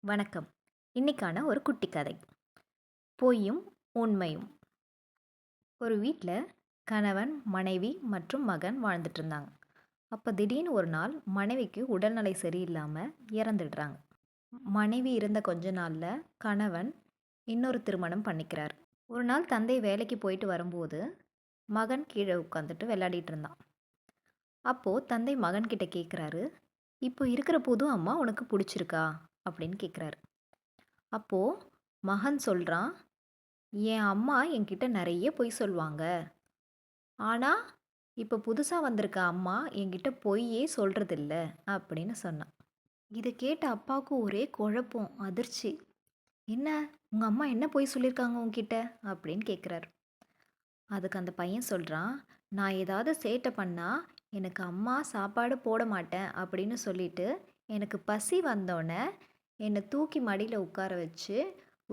வணக்கம். இன்னைக்கான ஒரு குட்டி கதை. பொய்யும் உண்மையும். ஒரு வீட்டில் கணவன், மனைவி மற்றும் மகன் வாழ்ந்துட்டு இருந்தாங்க. அப்போ திடீர்னு ஒரு நாள் மனைவிக்கு உடல்நிலை சரியில்லாமல் இறந்துடுறாங்க. மனைவி இருந்த கொஞ்ச நாளில் கணவன் இன்னொரு திருமணம் பண்ணிக்கிறார். ஒரு நாள் தந்தை வேலைக்கு போயிட்டு வரும்போது மகன் கீழே உட்காந்துட்டு விளையாடிட்டு இருந்தான். அப்போது தந்தை மகன்கிட்ட கேட்குறாரு, இப்போ இருக்கிற புது அம்மா உனக்கு பிடிச்சிருக்கா அப்படின்னு கேட்குறாரு. அப்போது மகன் சொல்கிறான், என் அம்மா என்கிட்ட நிறைய பொய் சொல்லுவாங்க. ஆனால் இப்போ புதுசாக வந்திருக்க அம்மா என்கிட்ட பொய்யே சொல்கிறதில்ல அப்படின்னு சொன்னான். இதை கேட்ட அப்பாவுக்கு ஒரே குழப்பம், அதிர்ச்சி. என்ன, உங்கள் அம்மா என்ன பொய் சொல்லியிருக்காங்க உன்கிட்ட அப்படின்னு கேட்குறாரு. அதுக்கு அந்த பையன் சொல்கிறான், நான் ஏதாவது சேட்டை பண்ணால் எனக்கு அம்மா சாப்பாடு போட மாட்டேன் அப்படின்னு சொல்லிட்டு எனக்கு பசி வந்தோடனே என்னை தூக்கி மடியில் உட்கார வச்சு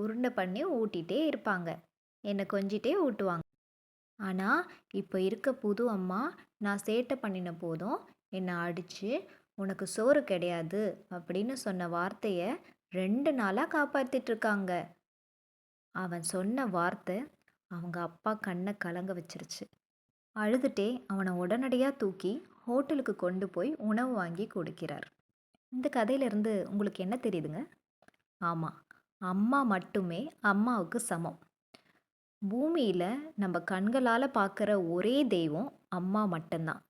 உருண்டை பண்ணி ஊட்டிகிட்டே இருப்பாங்க. என்னை கொஞ்சிட்டே ஊட்டுவாங்க. ஆனால் இப்போ இருக்க புது அம்மா நான் சேட்டை பண்ணின போதும் என்னை அடித்து உனக்கு சோறு கிடையாது அப்படின்னு சொன்ன வார்த்தையை 2 நாளாக காப்பாற்றிட்டுருக்காங்க. அவன் சொன்ன வார்த்தை அவங்க அப்பா கண்ணை கலங்க வச்சிருச்சு. அழுதுட்டே அவனை உடனடியாக தூக்கி ஹோட்டலுக்கு கொண்டு போய் உணவு வாங்கி கொடுக்கிறார். இந்த கதையிலேருந்து உங்களுக்கு என்ன தெரியுதுங்க? ஆமாம், அம்மா மட்டுமே அம்மாவுக்கு சமம். பூமியில் நம்ம கண்களால் பார்க்குற ஒரே தெய்வம் அம்மா மட்டும்தான்.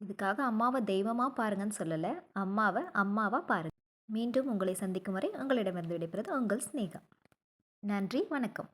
இதுக்காக அம்மாவை தெய்வமாக பாருங்கன்னு சொல்லலை, அம்மாவை அம்மாவாக பாருங்கள். மீண்டும் உங்களை சந்திக்கும் வரை உங்களிடமிருந்து விடைபெறுவது உங்கள் ஸ்னேகா. நன்றி, வணக்கம்.